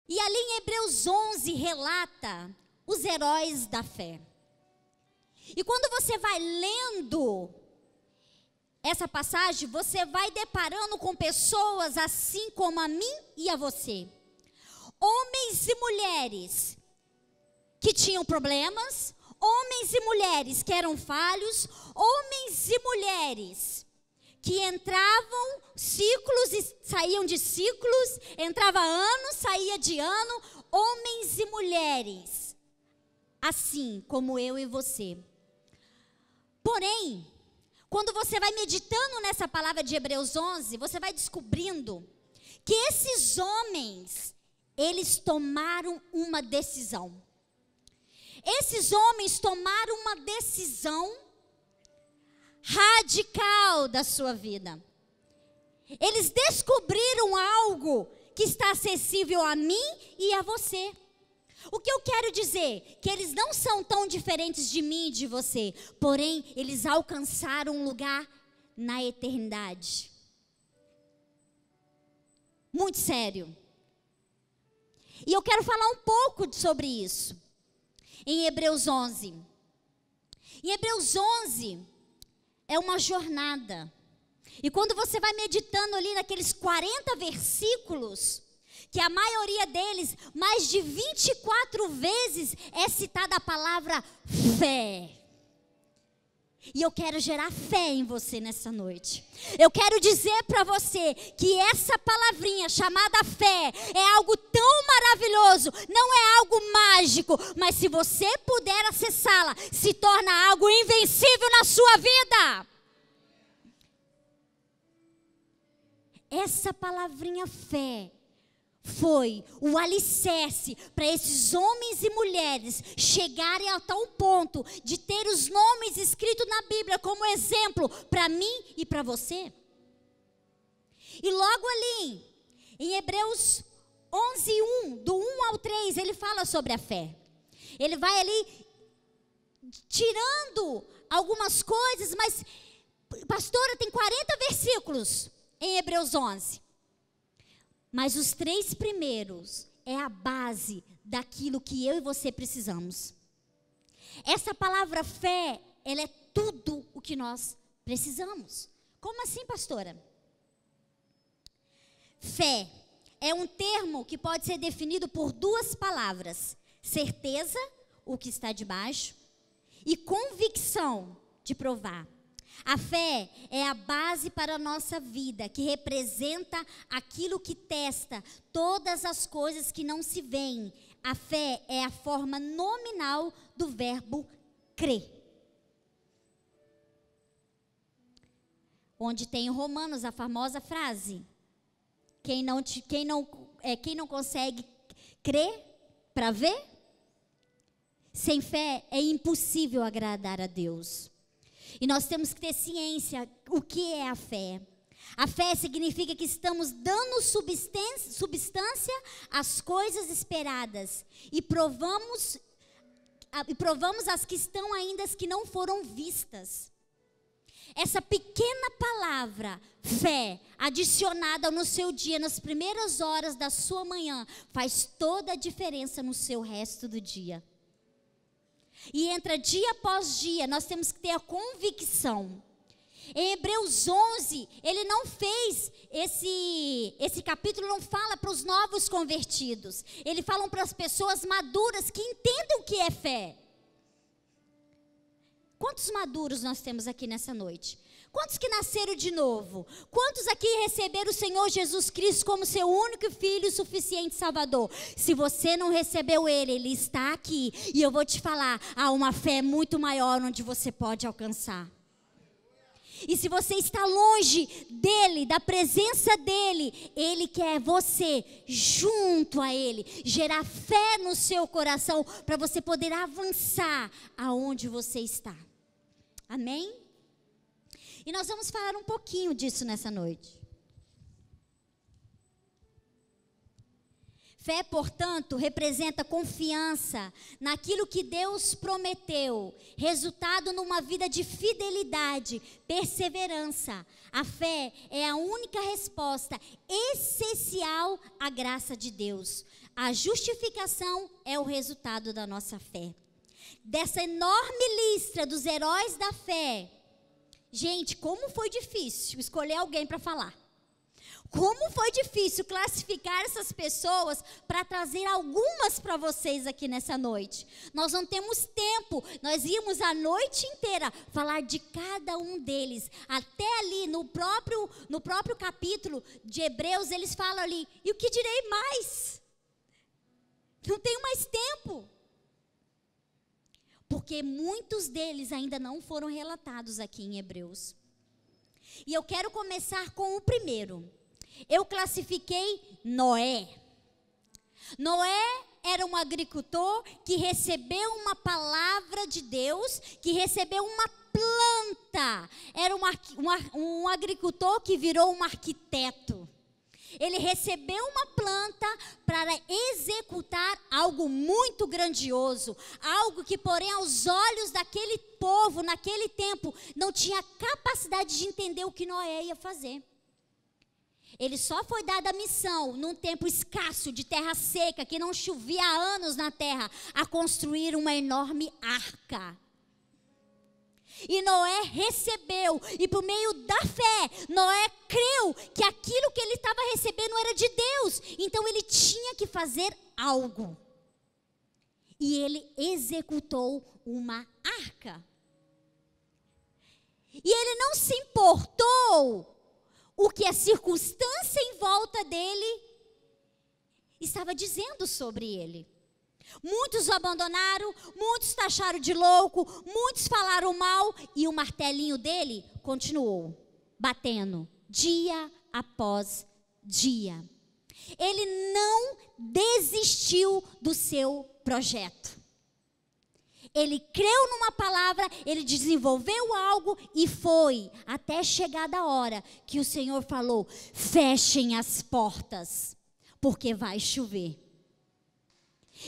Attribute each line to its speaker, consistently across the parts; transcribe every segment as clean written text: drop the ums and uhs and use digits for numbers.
Speaker 1: E ali em Hebreus 11 relata os heróis da fé. E quando você vai lendo essa passagem, você vai deparando com pessoas assim como a mim e a você. Homens e mulheres que tinham problemas, homens e mulheres que eram falhos, homens e mulheres que entravam ciclos e saíam de ciclos, entrava ano, saía de ano, homens e mulheres, assim como eu e você. Porém, quando você vai meditando nessa palavra de Hebreus 11, você vai descobrindo que esses homens, eles tomaram uma decisão. Esses homens tomaram uma decisão radical da sua vida. Eles descobriram algo que está acessível a mim e a você. O que eu quero dizer? Que eles não são tão diferentes de mim e de você, porém, eles alcançaram um lugar na eternidade. Muito sério. E eu quero falar um pouco sobre isso. Em Hebreus 11. Em Hebreus 11 é uma jornada. E quando você vai meditando ali naqueles 40 versículos, que a maioria deles, mais de 24 vezes, é citada a palavra fé. E eu quero gerar fé em você nessa noite. Eu quero dizer para você que essa palavrinha chamada fé é algo tão maravilhoso, não é algo mágico, mas se você puder acessá-la, se torna algo invencível na sua vida. Essa palavrinha fé foi o alicerce para esses homens e mulheres chegarem a tal ponto de ter os nomes escritos na Bíblia como exemplo para mim e para você. E logo ali, em Hebreus 11:1, do 1 ao 3, ele fala sobre a fé. Ele vai ali tirando algumas coisas, mas, pastora, tem 40 versículos em Hebreus 11. Mas os 3 primeiros é a base daquilo que eu e você precisamos. Essa palavra fé, ela é tudo o que nós precisamos. Como assim, pastora? Fé é um termo que pode ser definido por 2 palavras: certeza, o que está debaixo, e convicção de provar. A fé é a base para a nossa vida, que representa aquilo que testa todas as coisas que não se veem. A fé é a forma nominal do verbo crer. Onde tem em Romanos a famosa frase: quem não consegue crer para ver, sem fé é impossível agradar a Deus. E nós temos que ter ciência o que é a fé. A fé significa que estamos dando substância às coisas esperadas e provamos as que estão ainda, as que não foram vistas. Essa pequena palavra, fé, adicionada no seu dia, nas primeiras horas da sua manhã, faz toda a diferença no seu resto do dia. E entra dia após dia, nós temos que ter a convicção. Em Hebreus 11, ele não fez, esse capítulo não fala para os novos convertidos. Ele fala para as pessoas maduras que entendem o que é fé. Quantos maduros nós temos aqui nessa noite? Quantos que nasceram de novo? Quantos aqui receberam o Senhor Jesus Cristo como seu único Filho e suficiente Salvador? Se você não recebeu Ele, Ele está aqui. E eu vou te falar, há uma fé muito maior onde você pode alcançar. E se você está longe dEle, da presença dEle, Ele quer você junto a Ele. Gerar fé no seu coração para você poder avançar aonde você está. Amém? E nós vamos falar um pouquinho disso nessa noite. Fé, portanto, representa confiança naquilo que Deus prometeu, resultado numa vida de fidelidade, perseverança. A fé é a única resposta essencial à graça de Deus. A justificação é o resultado da nossa fé. Dessa enorme lista dos heróis da fé, gente, como foi difícil escolher alguém para falar. Como foi difícil classificar essas pessoas para trazer algumas para vocês aqui nessa noite. Nós não temos tempo, nós íamos a noite inteira falar de cada um deles. Até ali no próprio capítulo de Hebreus, eles falam ali, e o que direi mais? Não tenho mais tempo. Porque muitos deles ainda não foram relatados aqui em Hebreus. E eu quero começar com o primeiro. Eu classifiquei Noé. Noé era um agricultor que recebeu uma palavra de Deus, que recebeu uma planta. Era um agricultor que virou um arquiteto. Ele recebeu uma planta para executar algo muito grandioso, algo que, porém, aos olhos daquele povo, naquele tempo, não tinha capacidade de entender o que Noé ia fazer. Ele só foi dado a missão, num tempo escasso, de terra seca, que não chovia há anos na terra, a construir uma enorme arca. E Noé recebeu, e por meio da fé, Noé creu que aquilo que ele estava recebendo era de Deus. Então ele tinha que fazer algo. E ele executou uma arca. E ele não se importou o que a circunstância em volta dele estava dizendo sobre ele. Muitos o abandonaram, muitos taxaram de louco, muitos falaram mal, e o martelinho dele continuou batendo dia após dia. Ele não desistiu do seu projeto. Ele creu numa palavra, ele desenvolveu algo e foi até chegar da hora que o Senhor falou: fechem as portas, porque vai chover.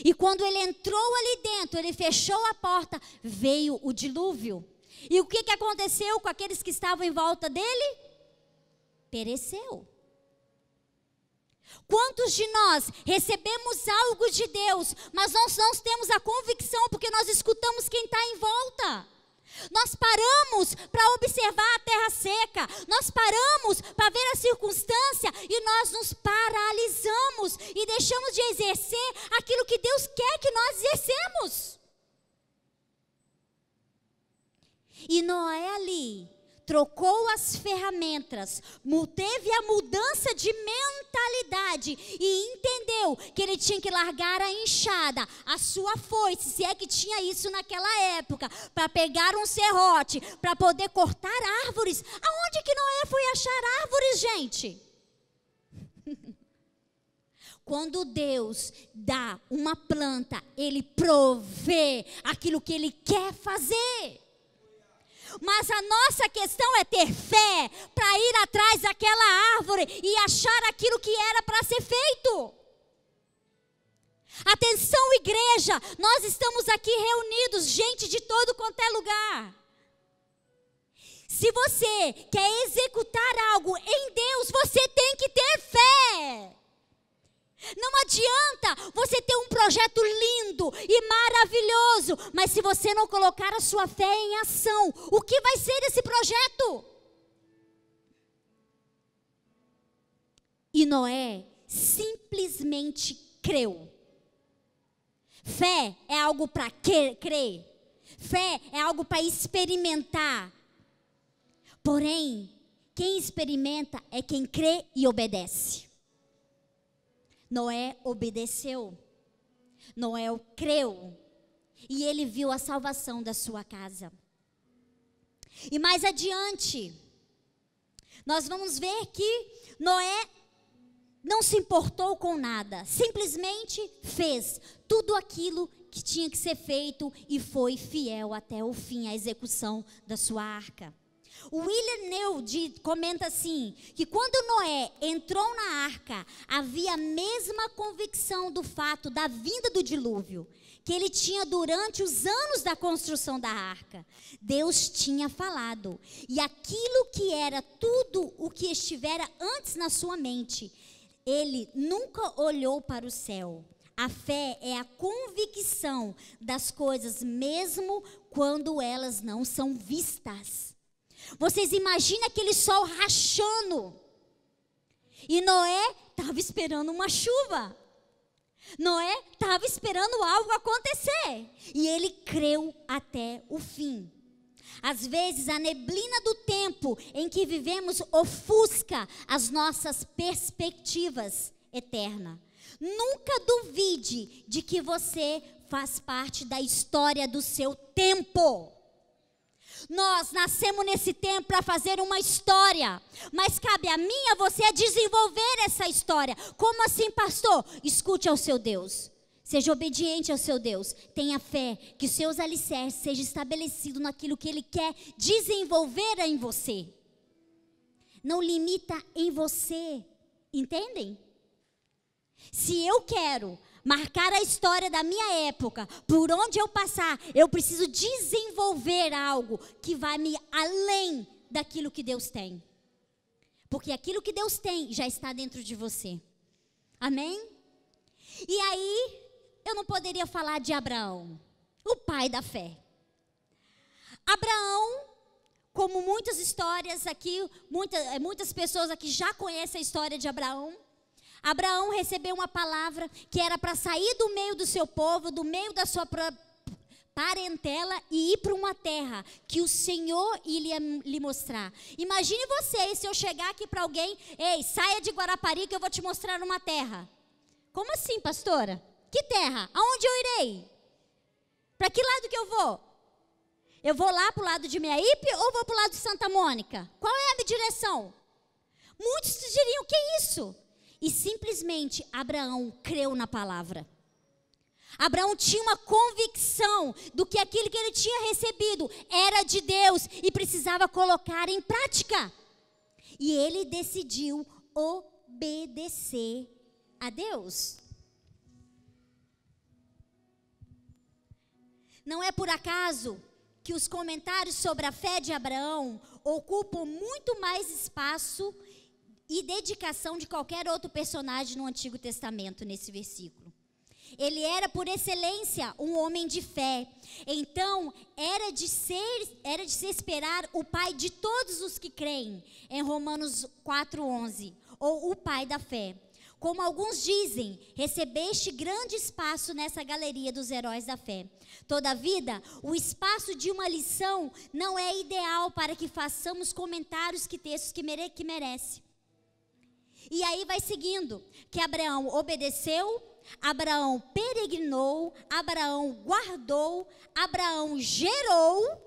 Speaker 1: E quando ele entrou ali dentro, ele fechou a porta, veio o dilúvio. E o que aconteceu com aqueles que estavam em volta dele? Pereceu. Quantos de nós recebemos algo de Deus, mas nós não temos a convicção porque nós escutamos quem está em volta? Nós paramos para observar a terra seca, nós paramos para ver a circunstância e nós nos paralisamos e deixamos de exercer aquilo que Deus quer que nós exercemos. E Noé ali trocou as ferramentas, teve a mudança de mentalidade e entendeu que ele tinha que largar a enxada, a sua foice, se é que tinha isso naquela época, para pegar um serrote, para poder cortar árvores. Aonde que Noé foi achar árvores, gente? Quando Deus dá uma planta, Ele provê aquilo que Ele quer fazer. Mas a nossa questão é ter fé para ir atrás daquela árvore e achar aquilo que era para ser feito. Atenção, igreja, nós estamos aqui reunidos, gente de todo quanto é lugar. Se você quer executar algo em Deus, você tem que ter fé. Não adianta você ter um projeto lindo e maravilhoso, mas se você não colocar a sua fé em ação, o que vai ser desse projeto? E Noé simplesmente creu. Fé é algo para crer. Fé é algo para experimentar. Porém, quem experimenta é quem crê e obedece. Noé obedeceu, Noé creu, e ele viu a salvação da sua casa. E mais adiante, nós vamos ver que Noé não se importou com nada, simplesmente fez tudo aquilo que tinha que ser feito e foi fiel até o fim à execução da sua arca. O William Neil comenta assim, que quando Noé entrou na arca, havia a mesma convicção do fato da vinda do dilúvio, que ele tinha durante os anos da construção da arca. Deus tinha falado, e aquilo que era tudo o que estivera antes na sua mente, ele nunca olhou para o céu. A fé é a convicção das coisas, mesmo quando elas não são vistas. Vocês imaginam aquele sol rachando. E Noé estava esperando uma chuva. Noé estava esperando algo acontecer. E ele creu até o fim. Às vezes a neblina do tempo em que vivemos ofusca as nossas perspectivas eternas. Nunca duvide de que você faz parte da história do seu tempo. Nós nascemos nesse tempo para fazer uma história, mas cabe a mim e a você desenvolver essa história. Como assim, pastor? Escute ao seu Deus. Seja obediente ao seu Deus. Tenha fé que os seus alicerces sejam estabelecidos naquilo que Ele quer desenvolver em você. Não limita em você. Entendem? Se eu quero marcar a história da minha época, por onde eu passar, eu preciso desenvolver algo que vai me além daquilo que Deus tem. Porque aquilo que Deus tem já está dentro de você. Amém? E aí, eu não poderia falar de Abraão, o pai da fé. Abraão, como muitas histórias aqui, muitas pessoas aqui já conhecem a história de Abraão. Abraão recebeu uma palavra que era para sair do meio do seu povo, do meio da sua parentela e ir para uma terra que o Senhor iria lhe mostrar. Imagine vocês, se eu chegar aqui para alguém, ei, saia de Guarapari que eu vou te mostrar uma terra. Como assim, pastora? Que terra? Aonde eu irei? Para que lado que eu vou? Eu vou lá para o lado de Meiaípe ou vou para o lado de Santa Mônica? Qual é a minha direção? Muitos diriam, que isso? E simplesmente Abraão creu na palavra. Abraão tinha uma convicção do que aquilo que ele tinha recebido era de Deus e precisava colocar em prática. E ele decidiu obedecer a Deus. Não é por acaso que os comentários sobre a fé de Abraão ocupam muito mais espaço e dedicação de qualquer outro personagem no Antigo Testamento, nesse versículo. Ele era, por excelência, um homem de fé. Então, era de se esperar o pai de todos os que creem, em Romanos 4:11, ou o pai da fé. Como alguns dizem, recebeste grande espaço nessa galeria dos heróis da fé. Todavia, o espaço de uma lição não é ideal para que façamos comentários que textos que merece. E aí vai seguindo, que Abraão obedeceu, Abraão peregrinou, Abraão guardou, Abraão gerou,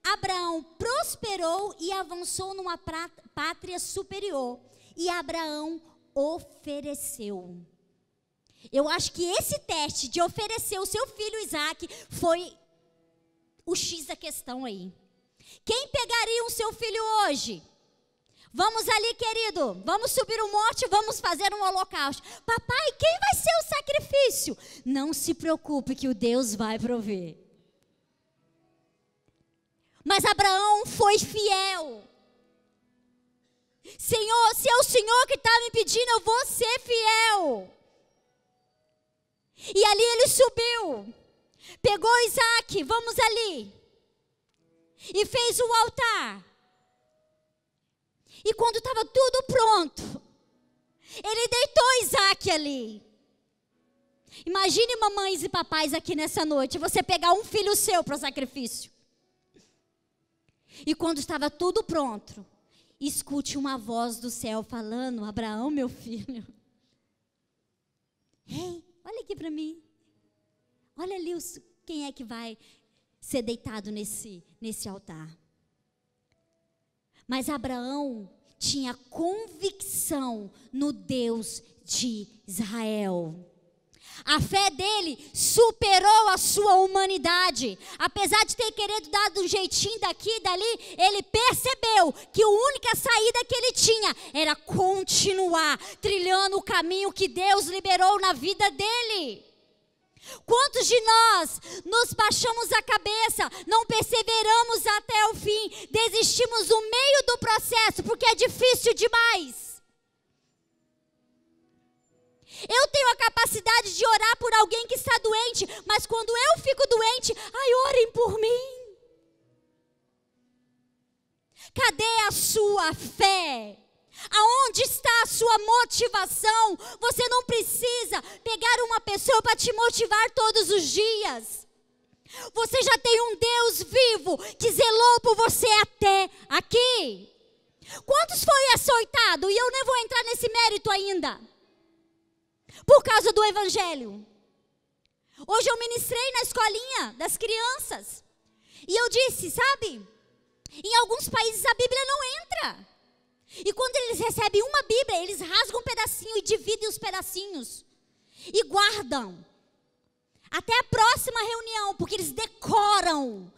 Speaker 1: Abraão prosperou e avançou numa pátria superior. E Abraão ofereceu. Eu acho que esse teste de oferecer o seu filho Isaac foi o X da questão aí. Quem pegaria o seu filho hoje? Vamos ali, querido, vamos subir o monte, vamos fazer um holocausto. Papai, quem vai ser o sacrifício? Não se preocupe que o Deus vai prover. Mas Abraão foi fiel. Senhor, se é o Senhor que está me pedindo, eu vou ser fiel. E ali ele subiu, pegou Isaac, vamos ali, e fez o altar. E quando estava tudo pronto, ele deitou Isaac ali. Imagine mamães e papais aqui nessa noite, você pegar um filho seu para o sacrifício. E quando estava tudo pronto, escute uma voz do céu falando, Abraão, meu filho. Ei, olha aqui para mim. Olha ali quem é que vai ser deitado nesse altar. Mas Abraão tinha convicção no Deus de Israel. A fé dele superou a sua humanidade. Apesar de ter querido dar um jeitinho daqui e dali, ele percebeu que a única saída que ele tinha era continuar trilhando o caminho que Deus liberou na vida dele. Quantos de nós nos baixamos a cabeça, não perseveramos até o fim, desistimos no meio do processo porque é difícil demais? Eu tenho a capacidade de orar por alguém que está doente, mas quando eu fico doente, ai, orem por mim. Cadê a sua fé? Aonde está a sua motivação? Você não precisa pegar uma pessoa para te motivar todos os dias. Você já tem um Deus vivo que zelou por você até aqui. Quantos foi açoitado? E eu nem vou entrar nesse mérito ainda. Por causa do evangelho. Hoje eu ministrei na escolinha das crianças. E eu disse, sabe? Em alguns países a Bíblia não entra. E quando eles recebem uma Bíblia, eles rasgam um pedacinho e dividem os pedacinhos. E guardam. Até a próxima reunião, porque eles decoram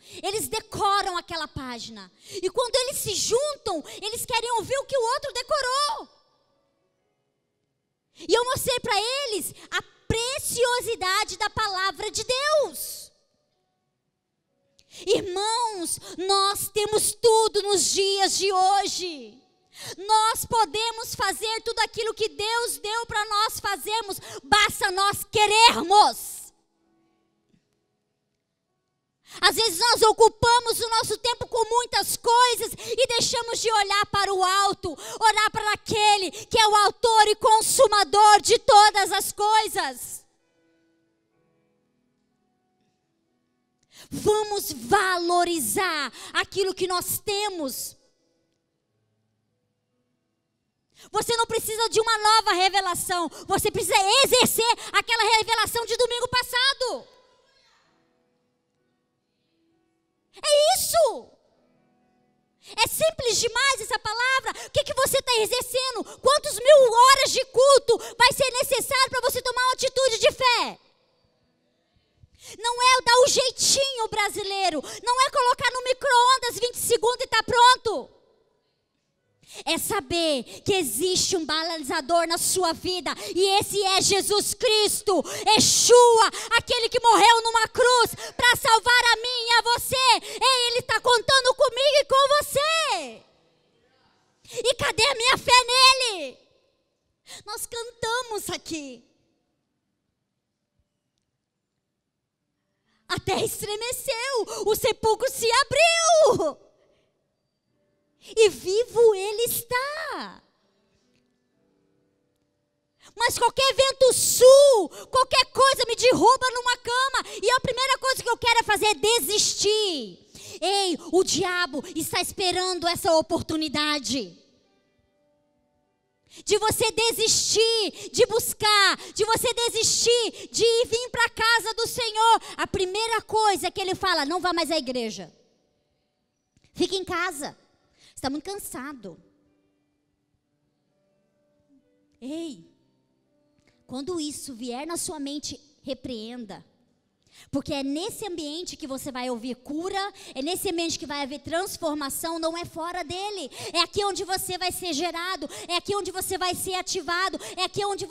Speaker 1: aquela página. E quando eles se juntam, eles querem ouvir o que o outro decorou. E eu mostrei para eles a preciosidade da palavra de Deus. Irmãos, nós temos tudo nos dias de hoje. Nós podemos fazer tudo aquilo que Deus deu para nós fazermos, basta nós querermos. Às vezes nós ocupamos o nosso tempo com muitas coisas e deixamos de olhar para o alto, olhar para aquele que é o autor e consumador de todas as coisas. Vamos valorizar aquilo que nós temos. Você não precisa de uma nova revelação, você precisa exercer aquela revelação de domingo passado. É isso. É simples demais essa palavra. O que você está exercendo? Quantas mil horas de culto vai ser necessário para você tomar uma atitude de fé? Não é dar o jeitinho brasileiro. Não é colocar no micro-ondas 20 segundos e está pronto. É saber que existe um balizador na sua vida. E esse é Jesus Cristo, Yeshua, aquele que morreu numa cruz para salvar a mim e a você. Ei, Ele está contando comigo e com você. E cadê a minha fé nele? Nós cantamos aqui. A terra estremeceu, o sepulcro se abriu. E vivo Ele está. Mas qualquer vento sul, qualquer coisa me derruba numa cama. E a primeira coisa que eu quero é fazer desistir. Ei, o diabo está esperando essa oportunidade. De você desistir, de buscar, de você desistir, de vir para a casa do Senhor. A primeira coisa que Ele fala, não vá mais à igreja. Fique em casa. Está muito cansado. Ei, quando isso vier na sua mente, repreenda. Porque é nesse ambiente que você vai ouvir cura, é nesse ambiente que vai haver transformação, não é fora dele. É aqui onde você vai ser gerado, é aqui onde você vai ser ativado, é aqui onde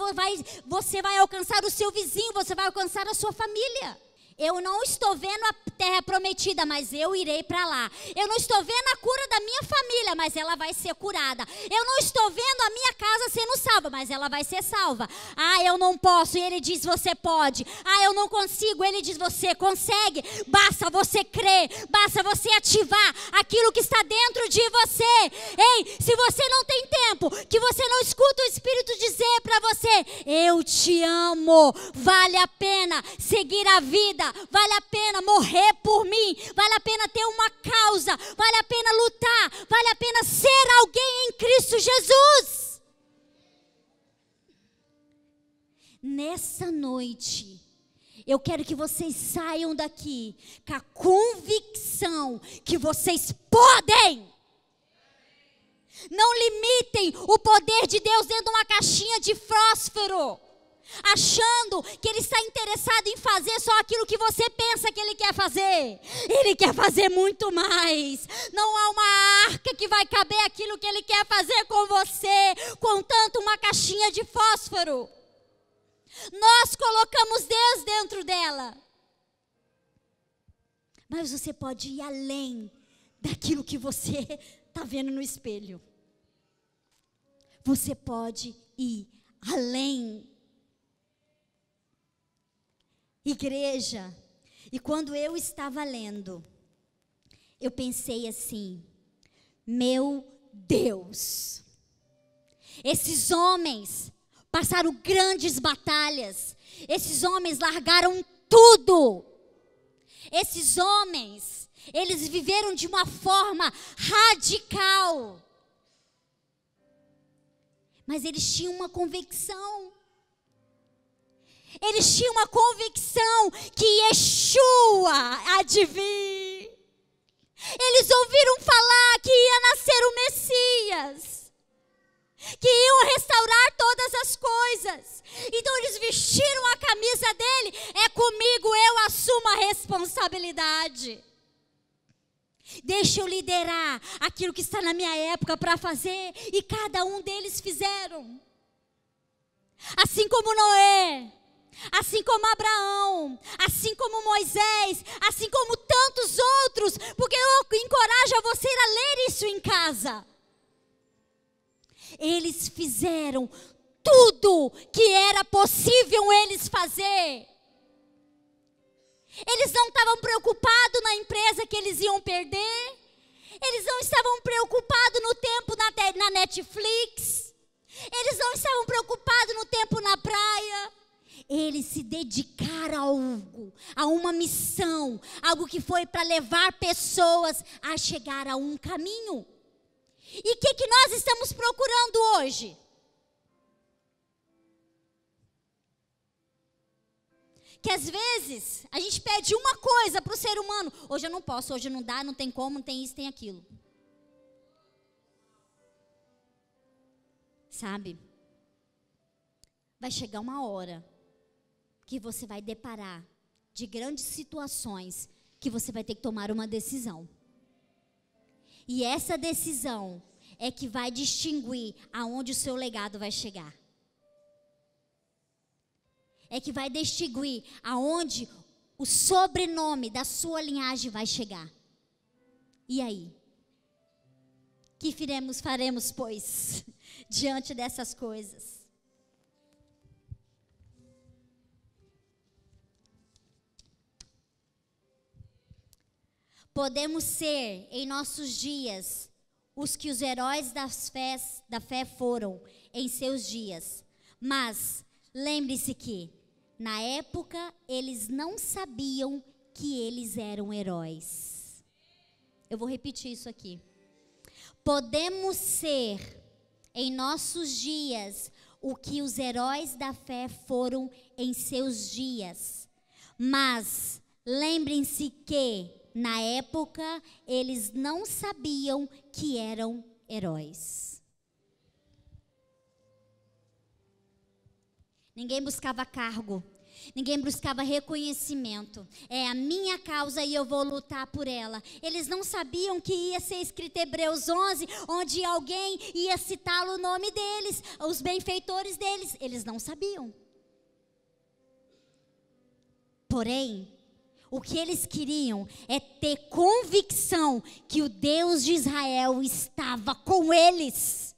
Speaker 1: você vai alcançar o seu vizinho, você vai alcançar a sua família. Eu não estou vendo a terra prometida, mas eu irei para lá. Eu não estou vendo a cura da minha família, mas ela vai ser curada. Eu não estou vendo a minha casa sendo salva, mas ela vai ser salva. Ah, eu não posso, e Ele diz, você pode. Ah, eu não consigo, Ele diz, você consegue. Basta você crer, basta você ativar aquilo que está dentro de você. Ei, se você não tem tempo, que você não escuta o Espírito dizer para você, eu te amo, vale a pena seguir a vida. Vale a pena morrer por mim, vale a pena ter uma causa, vale a pena lutar, vale a pena ser alguém em Cristo Jesus. Nessa noite, eu quero que vocês saiam daqui com a convicção que vocês podem. Não limitem o poder de Deus dentro de uma caixinha de fósforo, achando que Ele está interessado em fazer só aquilo que você pensa que Ele quer fazer. Ele quer fazer muito mais. Não há uma arca que vai caber aquilo que Ele quer fazer com você, contanto uma caixinha de fósforo. Nós colocamos Deus dentro dela. Mas você pode ir além daquilo que você está vendo no espelho. Você pode ir além. Igreja, e quando eu estava lendo, eu pensei assim: meu Deus, esses homens passaram grandes batalhas, esses homens largaram tudo, esses homens, eles viveram de uma forma radical, mas eles tinham uma convicção. Eles tinham uma convicção que Yeshua há de vir. Eles ouviram falar que ia nascer o Messias, que iam restaurar todas as coisas. Então eles vestiram a camisa dele. É comigo, eu assumo a responsabilidade. Deixa eu liderar aquilo que está na minha época para fazer. E cada um deles fizeram. Assim como Noé, assim como Abraão, assim como Moisés, assim como tantos outros, porque eu encorajo a você a ler isso em casa. Eles fizeram tudo que era possível eles fazer. Eles não estavam preocupados na empresa que eles iam perder. Eles não estavam preocupados no tempo na Netflix. Eles não estavam preocupados no tempo na praia. Eles se dedicaram a algo, a uma missão, algo que foi para levar pessoas a chegar a um caminho. E o que nós estamos procurando hoje? Que às vezes a gente pede uma coisa para o ser humano. Hoje eu não posso, hoje não dá, não tem como, não tem isso, tem aquilo. Sabe? Vai chegar uma hora que você vai deparar de grandes situações que você vai ter que tomar uma decisão. E essa decisão é que vai distinguir aonde o seu legado vai chegar. É que vai distinguir aonde o sobrenome da sua linhagem vai chegar. E aí? O que faremos, pois, diante dessas coisas? Podemos ser, em nossos dias, os que os heróis da fé foram em seus dias. Mas, lembre-se que, na época, eles não sabiam que eles eram heróis. Eu vou repetir isso aqui. Podemos ser, em nossos dias, o que os heróis da fé foram em seus dias. Mas, lembrem-se que, na época, eles não sabiam que eram heróis. Ninguém buscava cargo, ninguém buscava reconhecimento. É a minha causa e eu vou lutar por ela. Eles não sabiam que ia ser escrito Hebreus 11, onde alguém ia citar o nome deles, os benfeitores deles. Eles não sabiam. Porém, o que eles queriam é ter convicção que o Deus de Israel estava com eles.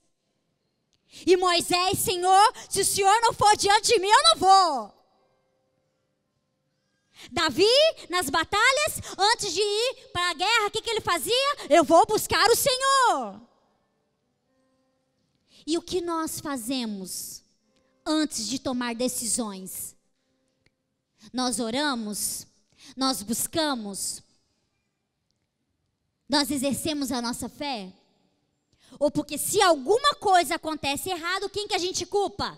Speaker 1: E Moisés, Senhor, se o Senhor não for diante de mim, eu não vou. Davi, nas batalhas, antes de ir para a guerra, o que ele fazia? Eu vou buscar o Senhor. E o que nós fazemos antes de tomar decisões? Nós oramos? Nós buscamos? Nós exercemos a nossa fé? Ou porque se alguma coisa acontece errado, quem que a gente culpa?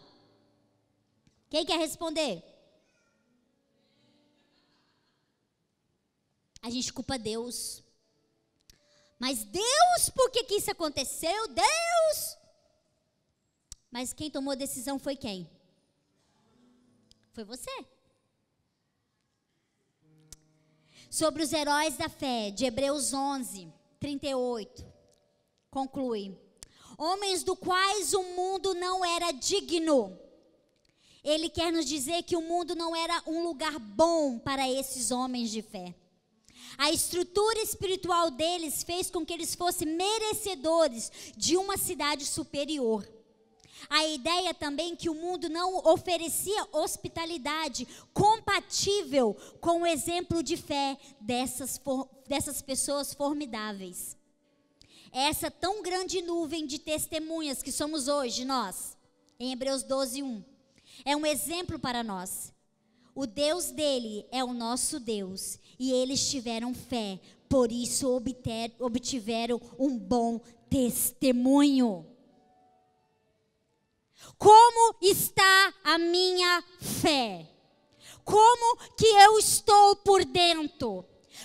Speaker 1: Quem quer responder? A gente culpa Deus. Mas Deus, por que isso aconteceu? Deus! Mas quem tomou a decisão foi quem? Foi você. Sobre os heróis da fé, de Hebreus 11, 38, conclui: homens do quais o mundo não era digno. Ele quer nos dizer que o mundo não era um lugar bom para esses homens de fé. A estrutura espiritual deles fez com que eles fossem merecedores de uma cidade superior. A ideia também que o mundo não oferecia hospitalidade compatível com o exemplo de fé dessas pessoas formidáveis. Essa tão grande nuvem de testemunhas que somos hoje, nós, em Hebreus 12:1, é um exemplo para nós. O Deus dele é o nosso Deus, e eles tiveram fé, por isso obtiveram um bom testemunho. Como está a minha fé? Como que eu estou por dentro?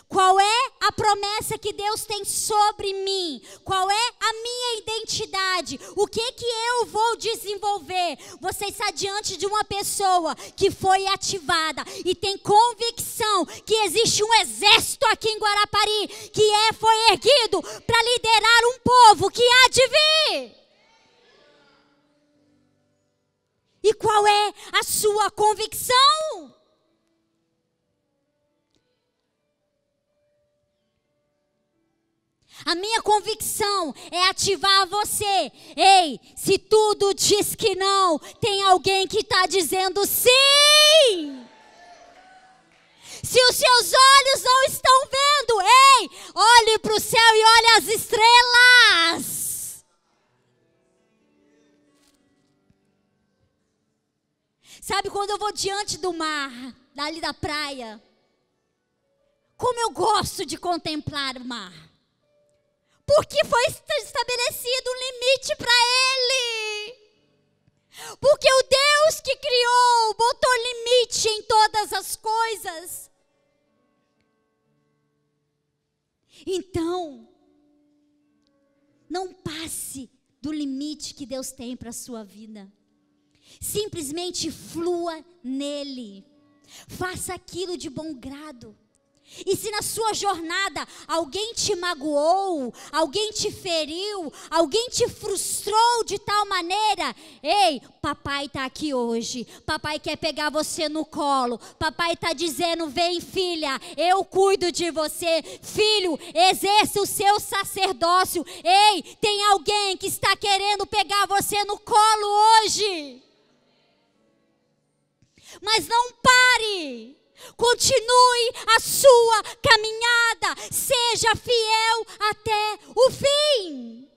Speaker 1: Qual é a promessa que Deus tem sobre mim? Qual é a minha identidade? O que eu vou desenvolver? Você está diante de uma pessoa que foi ativada e tem convicção que existe um exército aqui em Guarapari que foi erguido para liderar um povo que há de vir. E qual é a sua convicção? A minha convicção é ativar você. Ei, se tudo diz que não, tem alguém que está dizendo sim. Se os seus olhos não estão vendo, ei, olhe para o céu e olhe as estrelas. Sabe, quando eu vou diante do mar, dali da praia, como eu gosto de contemplar o mar. Porque foi estabelecido um limite para ele. Porque o Deus que criou, botou limite em todas as coisas. Então, não passe do limite que Deus tem para a sua vida. Simplesmente flua nele. Faça aquilo de bom grado. E se na sua jornada alguém te magoou, alguém te feriu, alguém te frustrou de tal maneira, ei, papai está aqui hoje, papai quer pegar você no colo, papai está dizendo, vem filha, eu cuido de você, filho, exerça o seu sacerdócio, ei, tem alguém que está querendo pegar você no colo hoje, mas não pare. Continue a sua caminhada, seja fiel até o fim.